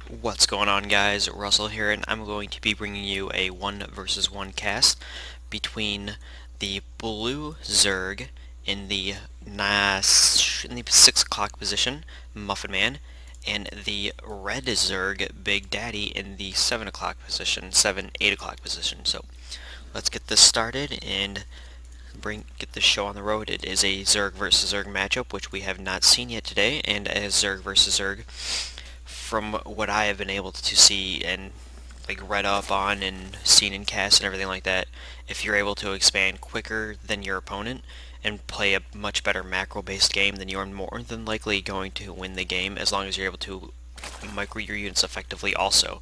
What's going on, guys? Russell here, and I'm going to be bringing you a 1 versus 1 cast between the blue Zerg in the 6 o'clock position, Muffinman, and the red Zerg, BigDaddy, in the 7 o'clock position, 8 o'clock position. So let's get this started and get this show on the road. It is a Zerg versus Zerg matchup, which we have not seen yet today, and as Zerg versus Zerg, from what I have been able to see and like read up on and seen in casts and everything like that, if you're able to expand quicker than your opponent and play a much better macro-based game, then you're more than likely going to win the game as long as you're able to micro your units effectively also.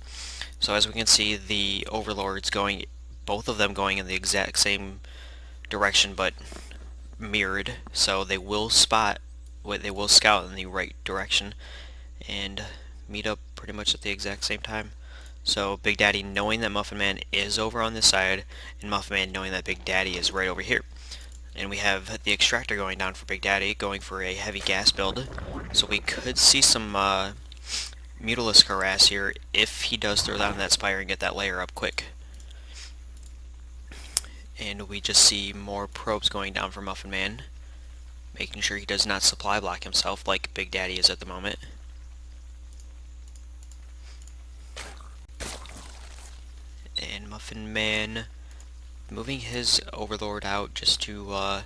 So as we can see, the overlords going, both of them going in the exact same direction but mirrored, so they will scout in the right direction and meet up pretty much at the exact same time. So BigDaddy knowing that Muffinman is over on this side, and Muffinman knowing that BigDaddy is right over here. And we have the extractor going down for BigDaddy, going for a heavy gas build. So we could see some Mutalisk harass here if he does throw down that Spire and get that layer up quick. And we just see more probes going down for Muffinman, making sure he does not supply block himself like BigDaddy is at the moment. And Muffinman moving his overlord out just to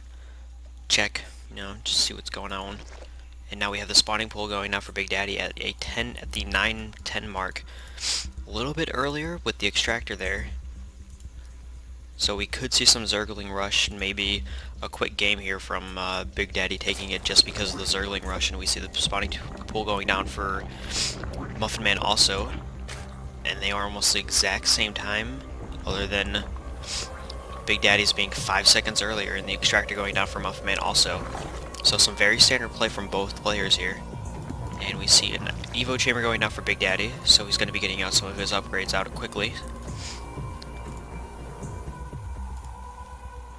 check, just see what's going on. And now we have the spawning pool going now for BigDaddy at the 9-10 mark. A little bit earlier with the extractor there. So we could see some Zergling rush, and maybe a quick game here from BigDaddy taking it just because of the Zergling rush, and we see the spawning pool going down for Muffinman also. And they are almost the exact same time, other than BigDaddy's being 5 seconds earlier, and the extractor going down for Muffinman also. So some very standard play from both players here. And we see an Evo Chamber going down for BigDaddy, so he's going to be getting out some of his upgrades out quickly.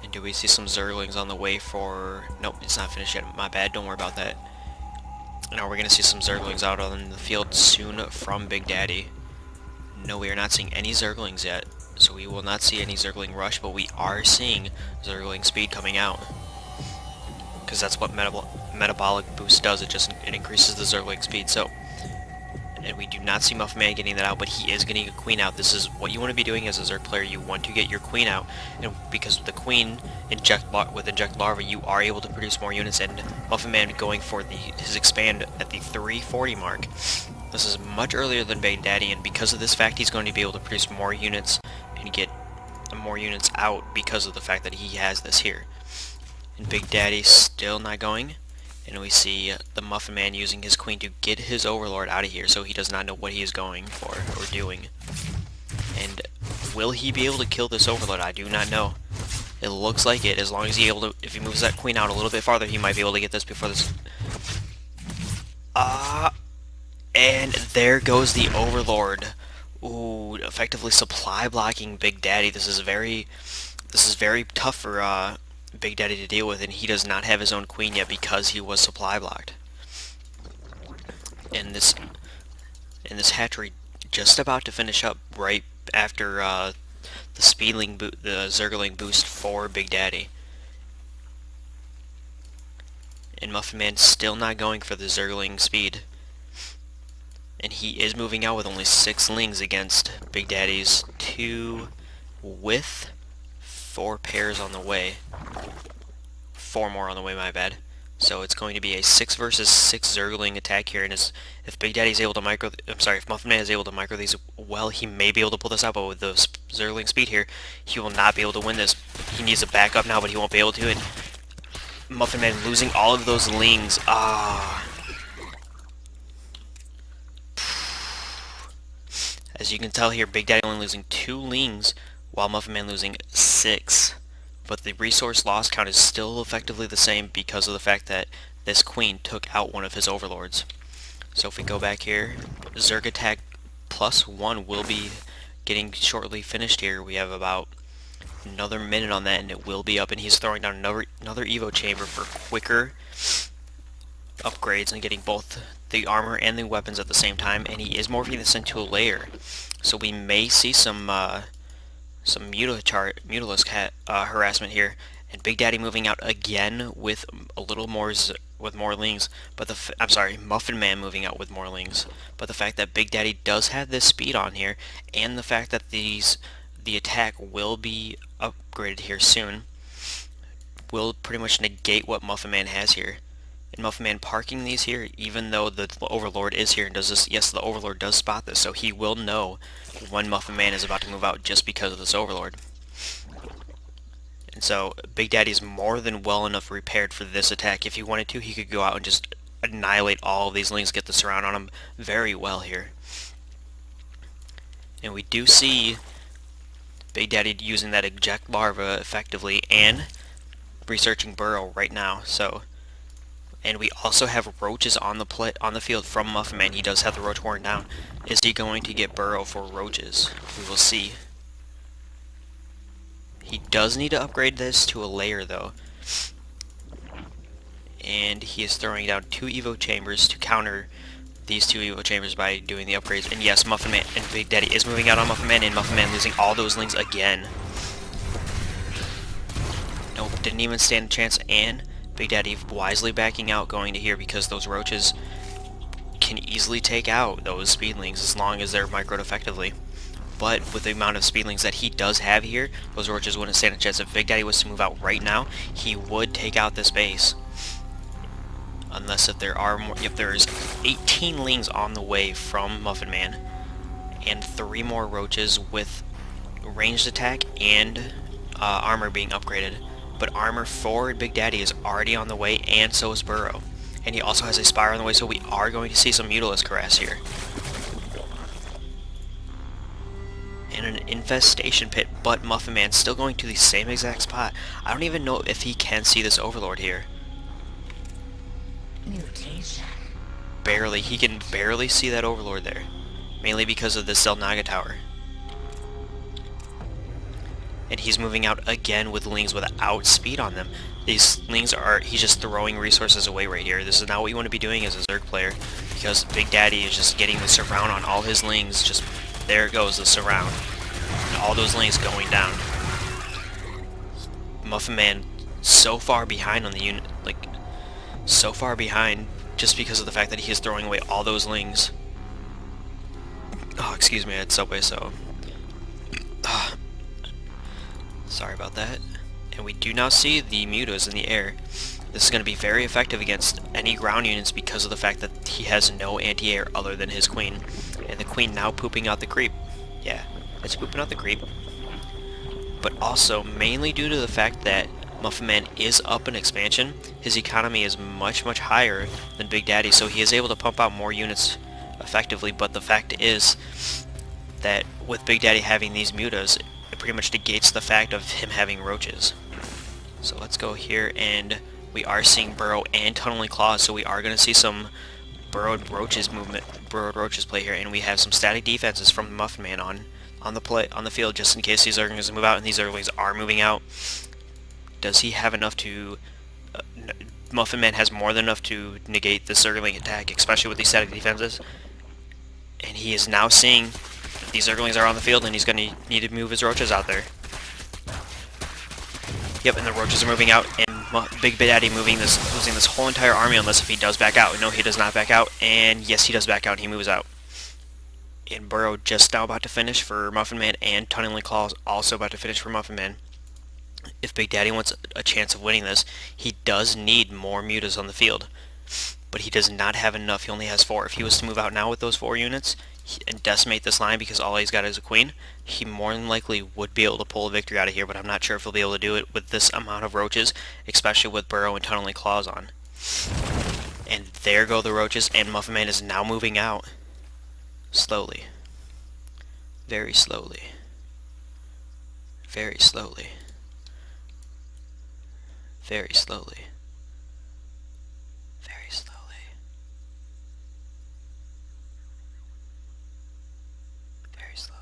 And do we see some Zerglings on the way for... Nope, it's not finished yet. My bad, don't worry about that. Now we're going to see some Zerglings out on the field soon from BigDaddy. No, we are not seeing any Zerglings yet, so we will not see any Zergling rush, but we are seeing Zergling speed coming out. Because that's what metabolic boost does, it increases the Zergling speed. So, and we do not see Muffinman getting that out, but he is getting a queen out. This is what you want to be doing as a Zerg player. You want to get your queen out, and because with the queen with inject larva, you are able to produce more units, and Muffinman going for his expand at the 340 mark. This is much earlier than BigDaddy, and because of this fact, he's going to be able to produce more units and get more units out because of the fact that he has this here. And BigDaddy still not going, and we see the Muffinman using his queen to get his overlord out of here, so he does not know what he is going for or doing. And will he be able to kill this overlord? I do not know. It looks like it, as long as if he moves that queen out a little bit farther, he might be able to get this before this. And there goes the overlord. Ooh, effectively supply blocking BigDaddy. This is very tough for BigDaddy to deal with, and he does not have his own queen yet because he was supply blocked. And this hatchery just about to finish up right after the Zergling boost for BigDaddy. And Muffinman still not going for the Zergling speed. And he is moving out with only 6 lings against BigDaddy's 2 with 4 pairs on the way. 4 more on the way, my bad. So it's going to be a 6 versus 6 Zergling attack here, and if BigDaddy's able to if Muffinman is able to micro these well, he may be able to pull this out, but with the Zergling speed here, he will not be able to win this. He needs a backup now, but he won't be able to, and Muffinman losing all of those lings. As you can tell here, BigDaddy only losing 2 lings, while Muffinman losing 6. But the resource loss count is still effectively the same because of the fact that this queen took out one of his overlords. So if we go back here, Zerg attack +1 will be getting shortly finished here. We have about another minute on that, and it will be up, and he's throwing down another Evo chamber for quicker upgrades and getting both the armor and the weapons at the same time, and he is morphing this into a layer. So we may see some mutilus harassment here, and Big Daddy moving out again with a little more with more lings. But I'm sorry, Muffin Man moving out with more lings. But the fact that Big Daddy does have this speed on here, and the fact that the attack will be upgraded here soon, will pretty much negate what Muffin Man has here. And Muffin Man parking these here, even though the Overlord is here and does this, yes, the Overlord does spot this, so he will know when Muffin Man is about to move out just because of this Overlord. And so Big Daddy's more than well enough prepared for this attack. If he wanted to, he could go out and just annihilate all of these lings, get the surround on him very well here. And we do see Big Daddy using that eject larva effectively and researching burrow right now. So, and we also have roaches on the field from Muffin Man. He does have the roach warren down. Is he going to get burrow for roaches? We will see. He does need to upgrade this to a layer though. And he is throwing down 2 Evo chambers to counter these 2 Evo chambers by doing the upgrades. And yes, Muffin Man and Big Daddy is moving out on Muffin Man, and Muffin Man losing all those lings again. Nope, didn't even stand a chance, and Big Daddy wisely backing out, going to here because those roaches can easily take out those speedlings as long as they're microed effectively. But with the amount of speedlings that he does have here, those roaches wouldn't stand a chance. If Big Daddy was to move out right now, he would take out this base. Unless if there are more, if there's 18 lings on the way from Muffin Man, and 3 more roaches with ranged attack and armor being upgraded. But armor for Big Daddy is already on the way, and so is Burrow. And he also has a Spire on the way, so we are going to see some Mutilus Caress here. And an Infestation Pit, but Muffin Man still going to the same exact spot. I don't even know if he can see this Overlord here. Mutation. Barely. He can barely see that Overlord there. Mainly because of the Zelnaga Tower. And he's moving out again with lings without speed on them. These lings are, he's just throwing resources away right here. This is not what you want to be doing as a Zerg player, because Big Daddy is just getting the surround on all his lings. Just, there goes the surround. And all those lings going down. Muffin Man so far behind on the unit, like, so far behind just because of the fact that he is throwing away all those lings. Oh, excuse me, I had Subway, so... sorry about that. And we do now see the mutas in the air. This is going to be very effective against any ground units because of the fact that he has no anti-air other than his queen. And the queen now pooping out the creep. Yeah, it's pooping out the creep. But also, mainly due to the fact that Muffin Man is up in expansion, his economy is much, much higher than Big Daddy, so he is able to pump out more units effectively. But the fact is that with Big Daddy having these mutas, it pretty much negates the fact of him having roaches. So let's go here, and we are seeing burrow and tunneling claws, so we are going to see some burrowed roaches play here, and we have some static defenses from the Muffin Man on the field just in case these Zerglings move out, and these Zerglings are moving out. Does he have enough to... Muffin Man has more than enough to negate the Zergling attack, especially with these static defenses. And he is now seeing that these Zerglings are on the field, and he's going to need to move his roaches out there. Yep, and the roaches are moving out, and Big Daddy losing this whole entire army unless if he does back out. No, he does not back out, and yes, he does back out, and he moves out. And Burrow just now about to finish for Muffin Man, and Tunneling Claws also about to finish for Muffin Man. If Big Daddy wants a chance of winning this, he does need more mutas on the field. But he does not have enough, he only has 4. If he was to move out now with those 4 units, and decimate this line because all he's got is a queen, he more than likely would be able to pull a victory out of here, but I'm not sure if he'll be able to do it with this amount of roaches, especially with Burrow and Tunneling Claws on. And there go the roaches, and Muffin Man is now moving out. Slowly. Very slowly. Very slowly. Very slowly. Very slowly. Very slowly.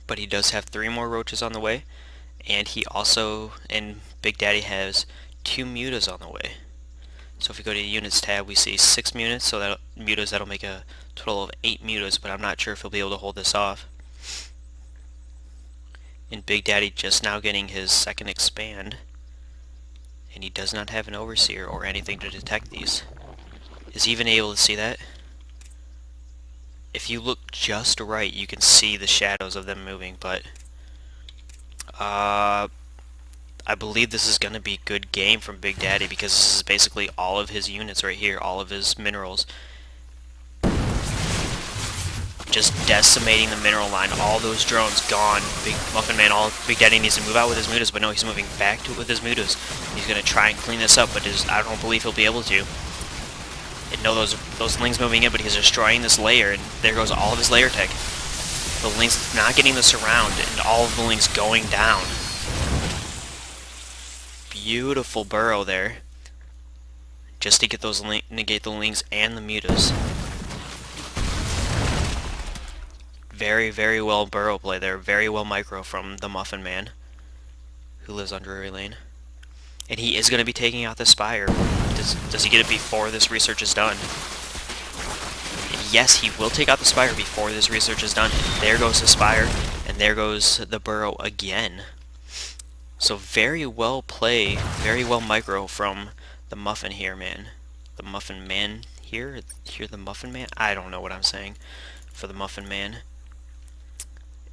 But he does have 3 more roaches on the way, and he also, and Big Daddy has 2 mutas on the way. So if we go to the units tab, we see 6 units, so that mutas, that'll make a total of 8 mutas, but I'm not sure if he'll be able to hold this off. And BigDaddy just now getting his second expand, and he does not have an overseer or anything to detect these. Is he even able to see that? If you look just right, you can see the shadows of them moving, but I believe this is going to be good game from BigDaddy, because this is basically all of his units right here, all of his minerals. Just decimating the mineral line. All those drones gone. Big Muffinman, all BigDaddy needs to move out with his mutas, but no, he's moving back to it with his mutas. He's going to try and clean this up, but I don't believe he'll be able to. And no, those lings moving in, but he's destroying this layer, and there goes all of his layer tech. The lings not getting the surround, and all of the lings going down. Beautiful burrow there, just to get those negate the lings and the mutas. Very, very well burrow play there. Very well micro from the Muffinman, who lives on Drury Lane. And he is going to be taking out the Spire. Does he get it before this research is done? Yes, he will take out the Spire before this research is done. There goes the Spire, and there goes the burrow again. So very well play, very well micro from the Muffin here, man. The Muffin Man here? Here the Muffin Man? I don't know what I'm saying for the Muffin Man.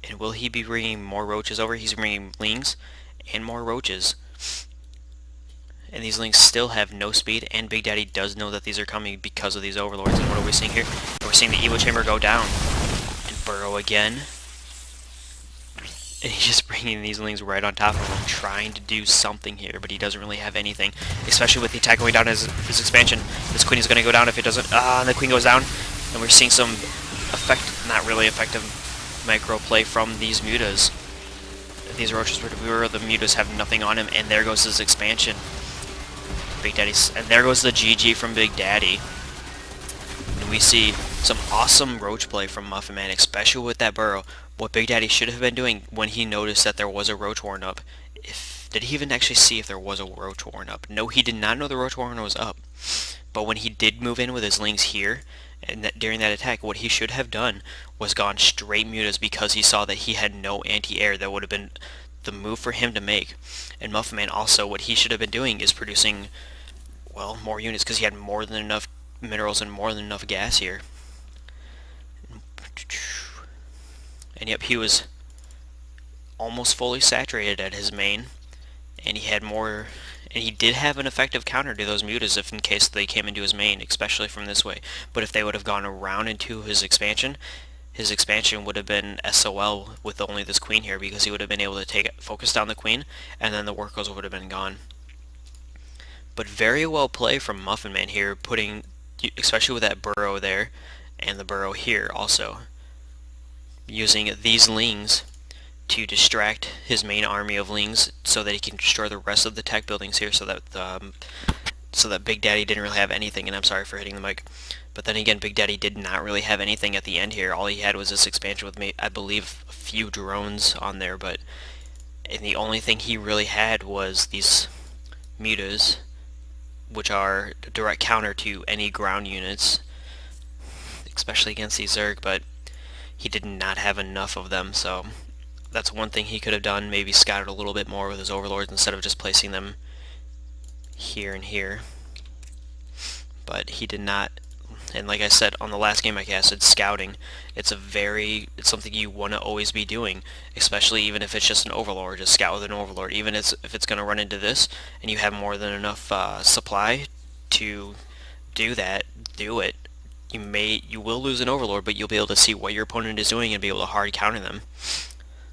And will he be bringing more roaches over? He's bringing lings and more roaches. And these lings still have no speed, and BigDaddy does know that these are coming because of these overlords. And what are we seeing here? We're seeing the Evo Chamber go down. And burrow again. And he's just bringing these lings right on top of him, trying to do something here, but he doesn't really have anything. Especially with the attack going down his expansion. This queen is going to go down if it doesn't. And the queen goes down. And we're seeing some not really effective micro play from these mutas. These roaches were the mutas have nothing on him, and there goes his expansion. BigDaddy, and there goes the GG from BigDaddy. And we see some awesome roach play from Muffinman, especially with that burrow. What BigDaddy should have been doing when he noticed that there was a roach warren up. Did he even actually see if there was a roach warren up? No, he did not know the roach warren was up. But when he did move in with his lings here, and during that attack, what he should have done was gone straight mutas, because he saw that he had no anti-air. That would have been the move for him to make. And Muffinman also, what he should have been doing is producing, well, more units, because he had more than enough minerals and more than enough gas here. And yep, he was almost fully saturated at his main, and he had more, and he did have an effective counter to those mutas if in case they came into his main, especially from this way. But if they would have gone around into his expansion would have been SOL with only this queen here, because he would have been able to focus down the queen, and then the workers would have been gone. But very well play from Muffinman here, putting, especially with that burrow there, and the burrow here also, using these lings to distract his main army of lings so that he can destroy the rest of the tech buildings here, so that BigDaddy didn't really have anything. And I'm sorry for hitting the mic, but then again, BigDaddy did not really have anything at the end here. All he had was this expansion with, I believe, a few drones on there, and the only thing he really had was these mutas, which are a direct counter to any ground units, especially against these Zerg, but he did not have enough of them. So that's one thing he could have done, maybe scattered a little bit more with his overlords instead of just placing them here and here. But he did not. And like I said on the last game I casted, scouting, it's something you want to always be doing, especially even if it's just an overlord. Just scout with an overlord, even if it's going to run into this and you have more than enough supply to do that, do it. You will lose an overlord, but you'll be able to see what your opponent is doing and be able to hard counter them.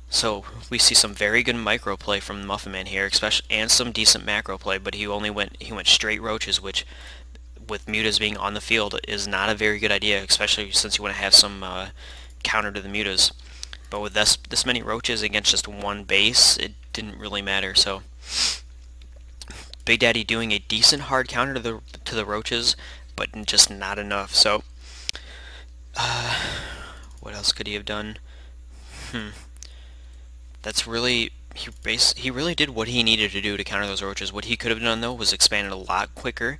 So we see some very good micro play from the Muffinman here, especially, and some decent macro play. But he went straight roaches, which, with mutas being on the field, is not a very good idea, especially since you want to have some counter to the mutas. But with this many roaches against just one base, it didn't really matter. So BigDaddy doing a decent hard counter to the roaches, but just not enough. So what else could he have done? That's really, he really did what he needed to do to counter those roaches. What he could have done though was expanded a lot quicker,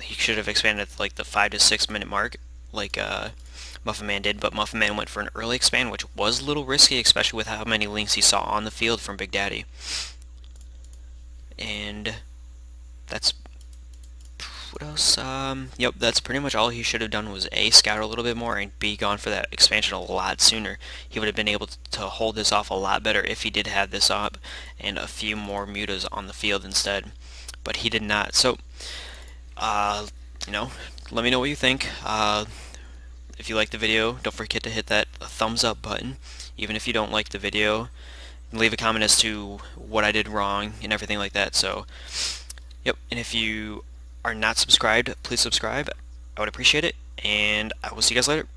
he should have expanded at like the 5 to 6 minute mark, like Muffinman did, but Muffinman went for an early expand, which was a little risky, especially with how many lings he saw on the field from BigDaddy. And that's what else? Yep, that's pretty much all he should have done was A, scout a little bit more, and B, gone for that expansion a lot sooner. He would have been able to hold this off a lot better if he did have this up and a few more mutas on the field instead. But he did not. So, uh, you know, let me know what you think. If you like the video, don't forget to hit that thumbs up button. Even if you don't like the video, leave a comment as to what I did wrong and everything like that. So, yep, and if you are not subscribed, please subscribe. I would appreciate it, and I will see you guys later.